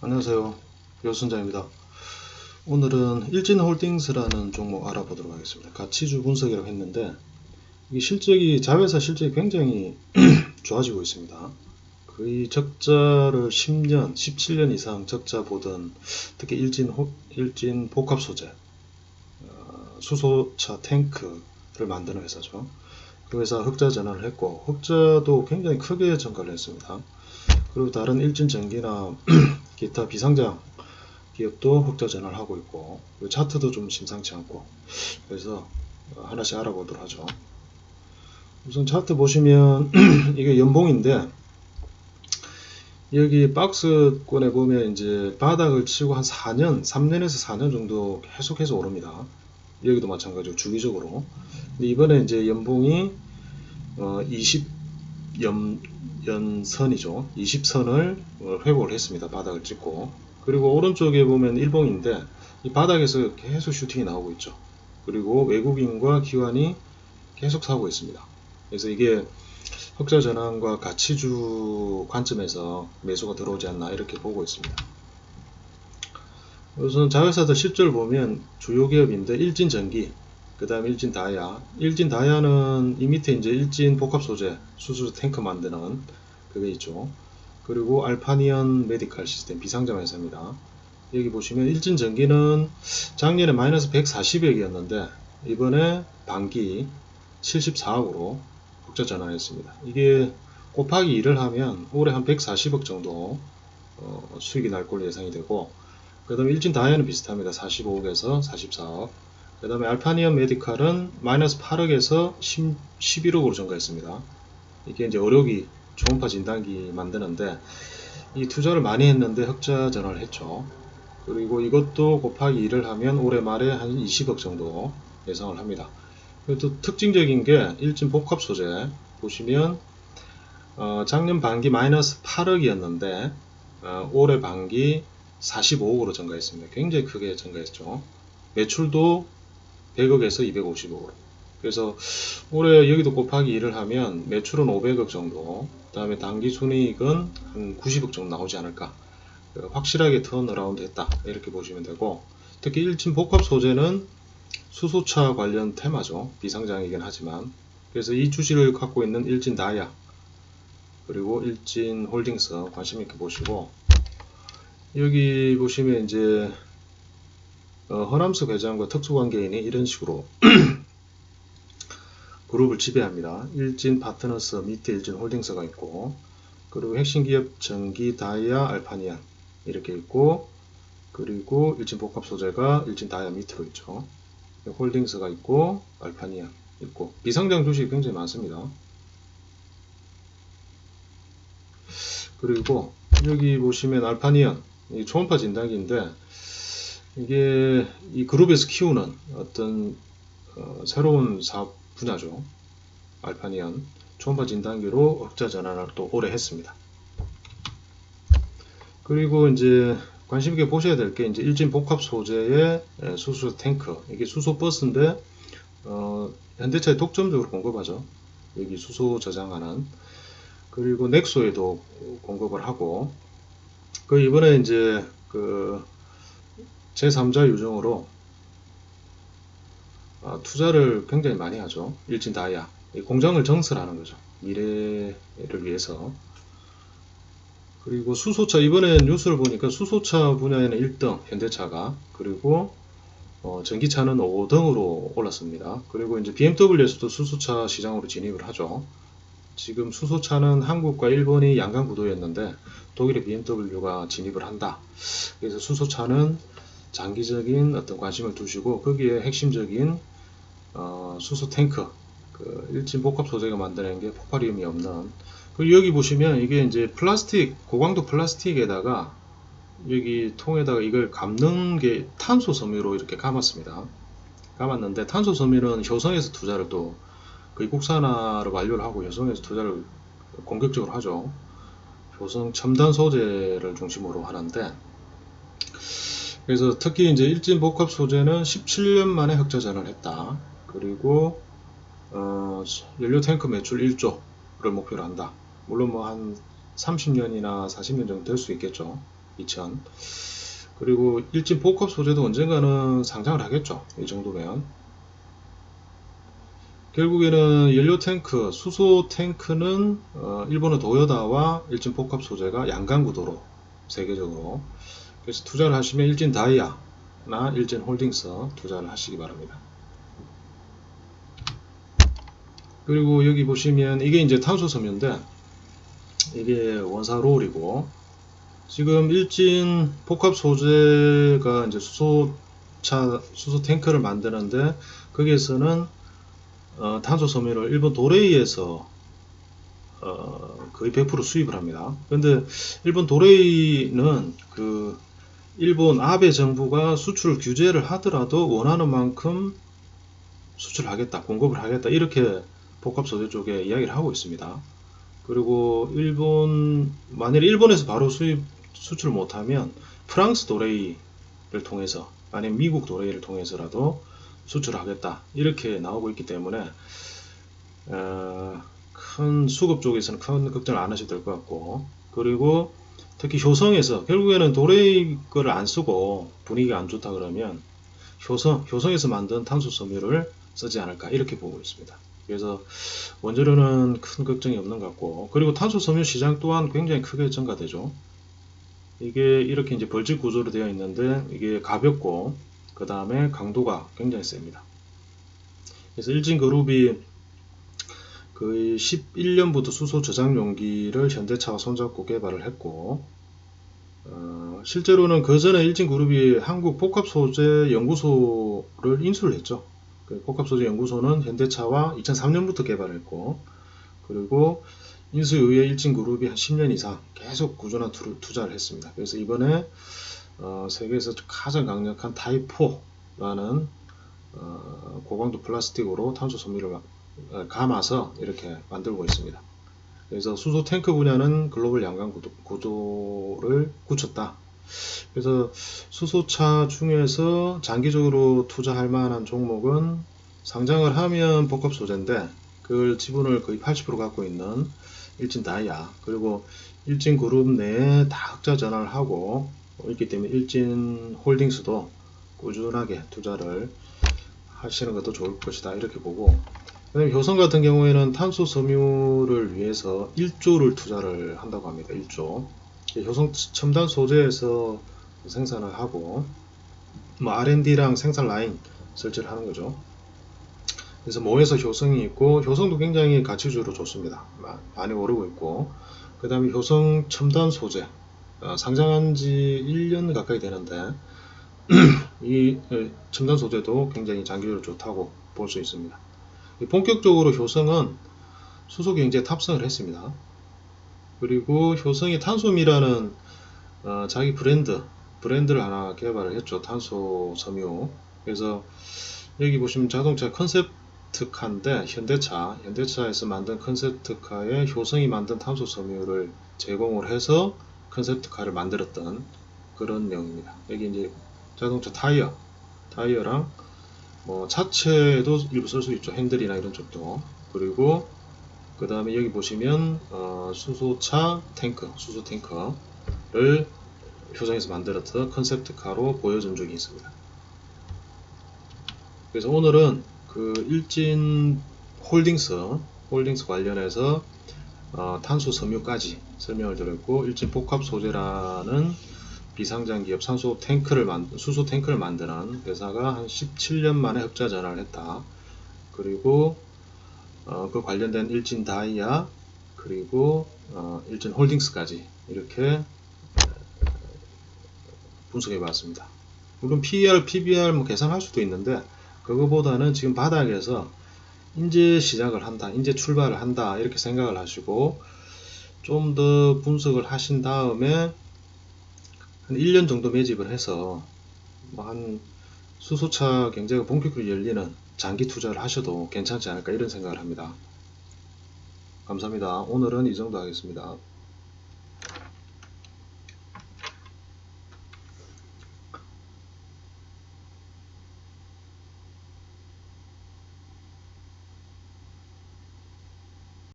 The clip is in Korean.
안녕하세요. 요순자입니다. 오늘은 일진홀딩스라는 종목 알아보도록 하겠습니다. 가치주 분석이라고 했는데 이 실적이 자회사 실적이 굉장히 좋아지고 있습니다. 거의 적자를 10년, 17년 이상 적자 보던 특히 일진 복합 소재, 수소차 탱크를 만드는 회사죠. 그 회사 흑자 전환을 했고 흑자도 굉장히 크게 전가를 했습니다. 그리고 다른 일진전기나 기타 비상장 기업도 흑자 전환을 하고 있고 차트도 좀 심상치 않고 그래서 하나씩 알아보도록 하죠. 우선 차트 보시면 이게 연봉인데 여기 박스권에 보면 이제 바닥을 치고 한 4년, 3년에서 4년 정도 계속해서 오릅니다. 여기도 마찬가지로 주기적으로. 근데 이번에 이제 연봉이 20연선이죠. 20선을 회복을 했습니다. 바닥을 찍고. 그리고 오른쪽에 보면 일봉인데 이 바닥에서 계속 슈팅이 나오고 있죠. 그리고 외국인과 기관이 계속 사고 있습니다. 그래서 이게 흑자 전환과 가치주 관점에서 매수가 들어오지 않나 이렇게 보고 있습니다. 우선 자회사들 실적을 보면 주요 기업인데 일진전기, 그 다음 일진다이아. 일진다이아는 이 밑에 이제 일진 복합소재, 수소 탱크 만드는 그게 있죠. 그리고 알파니언 메디칼 시스템 비상장 회사입니다. 여기 보시면 일진전기는 작년에 마이너스 140억이었는데 이번에 반기 74억으로 흑자 전환했습니다. 이게 곱하기 2를 하면 올해 한 140억 정도 수익이 날 걸로 예상이 되고, 그 다음에 일진 다이아는 비슷합니다. 45억에서 44억. 그 다음에 알파니언 메디칼은 마이너스 8억에서 11억으로 증가했습니다. 이게 이제 의료기 초음파 진단기 만드는데 이 투자를 많이 했는데 흑자 전환을 했죠. 그리고 이것도 곱하기 2를 하면 올해 말에 한 20억 정도 예상을 합니다. 또 특징적인 게 일진 복합 소재 보시면 작년 반기 마이너스 8억이었는데 올해 반기 45억으로 증가했습니다. 굉장히 크게 증가했죠. 매출도 100억에서 250억으로. 그래서 올해 여기도 곱하기 2를 하면 매출은 500억 정도, 그 다음에 당기 순이익은 한 90억 정도 나오지 않을까. 확실하게 턴어라운드 했다 이렇게 보시면 되고, 특히 일진 복합 소재는 수소차 관련 테마죠. 비상장이긴 하지만. 그래서 이 주식을 갖고 있는 일진 다이아 그리고 일진 홀딩스 관심 있게 보시고, 여기 보시면 이제 허남석 회장과 특수관계인이 이런 식으로 그룹을 지배합니다. 일진 파트너스 밑에 일진 홀딩스가 있고, 그리고 핵심 기업 전기 다이아 알파니안 이렇게 있고, 그리고 일진 복합 소재가 일진 다이아 밑으로 있죠. 홀딩스가 있고 알파니안 있고 비상장 주식이 굉장히 많습니다. 그리고 여기 보시면 알파니안 초음파 진단기인데 이게 이 그룹에서 키우는 어떤 새로운 사업 분야죠. 알파니안 초음파 진단기로 흑자 전환을 또 오래 했습니다. 그리고 이제 관심 있게 보셔야 될 게 이제 일진 복합 소재의 수소 탱크, 이게 수소 버스인데 현대차에 독점적으로 공급하죠. 여기 수소 저장하는. 그리고 넥소에도 공급을 하고, 그 이번에 이제 그 제3자 유종으로 투자를 굉장히 많이 하죠. 일진 다이아. 공장을 정설하는 거죠. 미래를 위해서. 그리고 수소차, 이번에 뉴스를 보니까 수소차 분야에는 1등 현대차가, 그리고 전기차는 5등으로 올랐습니다. 그리고 이제 BMW에서도 수소차 시장으로 진입을 하죠. 지금 수소차는 한국과 일본이 양강 구도였는데 독일의 BMW가 진입을 한다. 그래서 수소차는 장기적인 어떤 관심을 두시고 거기에 핵심적인 수소 탱크, 그 일진 복합 소재가 만드는 게 폭발음이 없는. 그리고 여기 보시면 이게 이제 플라스틱, 고강도 플라스틱에다가 여기 통에다가 이걸 감는 게 탄소 섬유로 이렇게 감았습니다. 감았는데 탄소 섬유는 효성에서 투자를 또 거의 국산화를 완료를 하고 효성에서 투자를 공격적으로 하죠. 효성 첨단 소재를 중심으로 하는데, 그래서 특히 이제 일진 복합 소재는 17년 만에 흑자 전환을 했다. 그리고 연료 탱크 매출 1조를 목표로 한다. 물론 뭐 한 30년이나 40년 정도 될 수 있겠죠. 2000. 그리고 일진 복합 소재도 언젠가는 상장을 하겠죠. 이 정도면. 결국에는 연료 탱크, 수소 탱크는 일본의 도요다와 일진 복합 소재가 양강 구도로 세계적으로. 그래서 투자를 하시면 일진 다이아나 일진 홀딩스 투자를 하시기 바랍니다. 그리고 여기 보시면 이게 이제 탄소 섬유인데 이게 원사 롤이고, 지금 일진 복합 소재가 이제 수소 탱크를 만드는데 거기에서는 탄소 섬유를 일본 도레이에서 거의 100% 수입을 합니다. 그런데 일본 도레이는 그 일본 아베 정부가 수출 규제를 하더라도 원하는 만큼 수출하겠다, 공급을 하겠다, 이렇게 복합 소재 쪽에 이야기를 하고 있습니다. 그리고 만일 일본에서 바로 수출 못하면 프랑스 도레이를 통해서, 아니면 미국 도레이를 통해서라도 수출하겠다, 이렇게 나오고 있기 때문에 큰 수급 쪽에서는 큰 걱정을 안 하셔도 될 것 같고, 그리고 특히 효성에서 결국에는 도레이 거를 안 쓰고 분위기가 안 좋다 그러면 효성에서 만든 탄소 섬유를 쓰지 않을까, 이렇게 보고 있습니다. 그래서 원재료는 큰 걱정이 없는 것 같고, 그리고 탄소 섬유 시장 또한 굉장히 크게 증가되죠. 이게 이렇게 이제 벌집 구조로 되어 있는데 이게 가볍고 그 다음에 강도가 굉장히 셉니다. 그래서 일진그룹이 거의 11년부터 수소 저장 용기를 현대차와 손잡고 개발을 했고, 실제로는 그 전에 일진그룹이 한국 복합소재 연구소를 인수를 했죠. 그 복합소재 연구소는 현대차와 2003년부터 개발했고, 그리고 인수 이후에 일진그룹이 한 10년 이상 계속 꾸준한 투자를 했습니다. 그래서 이번에 세계에서 가장 강력한 타입4라는 고강도 플라스틱으로 탄소 섬유를 감아서 이렇게 만들고 있습니다. 그래서 수소 탱크 분야는 글로벌 양강 구도를 굳혔다. 그래서 수소차 중에서 장기적으로 투자할 만한 종목은 상장을 하면 복합 소재인데 그걸 지분을 거의 80% 갖고 있는 일진 다이아, 그리고 일진 그룹 내에 다 흑자 전환을 하고 있기 때문에 일진 홀딩스도 꾸준하게 투자를 하시는 것도 좋을 것이다, 이렇게 보고, 그다음에 효성 같은 경우에는 탄소 섬유를 위해서 1조를 투자를 한다고 합니다. 1조. 효성 첨단 소재에서 생산을 하고 뭐 R&D랑 생산 라인 설치를 하는 거죠. 그래서 뭐에서 효성이 있고, 효성도 굉장히 가치주로 좋습니다. 많이 오르고 있고, 그 다음에 효성 첨단 소재 상장한 지 1년 가까이 되는데 이 첨단 소재도 굉장히 장기적으로 좋다고 볼 수 있습니다. 본격적으로 효성은 수소 경제에 탑승을 했습니다. 그리고 효성이 탄소미라는 자기 브랜드를 하나 개발을 했죠. 탄소 섬유. 그래서 여기 보시면 자동차 컨셉트카인데 현대차에서 만든 컨셉트카에 효성이 만든 탄소 섬유를 제공을 해서 컨셉트카를 만들었던 그런 내용입니다. 여기 이제 자동차 타이어랑 뭐 차체도 일부 쓸 수 있죠. 핸들이나 이런 쪽도. 그리고 그 다음에 여기 보시면 수소 탱크를 효성에서 만들었던 컨셉트카로 보여준 적이 있습니다. 그래서 오늘은 그 일진 홀딩스 관련해서 탄소 섬유까지 설명을 드렸고, 일진 복합 소재라는 비상장 기업 수소 탱크를 만드는 회사가 한 17년 만에 흑자 전환을 했다. 그리고 그 관련된 일진 다이아, 그리고 일진 홀딩스까지 이렇게 분석해 봤습니다. 물론 PER, PBR 뭐 계산할 수도 있는데 그거보다는 지금 바닥에서 이제 시작을 한다, 이제 출발을 한다, 이렇게 생각을 하시고 좀 더 분석을 하신 다음에 한 1년 정도 매집을 해서 뭐 한 수소차 경제가 본격적으로 열리는 장기 투자를 하셔도 괜찮지 않을까, 이런 생각을 합니다. 감사합니다. 오늘은 이 정도 하겠습니다.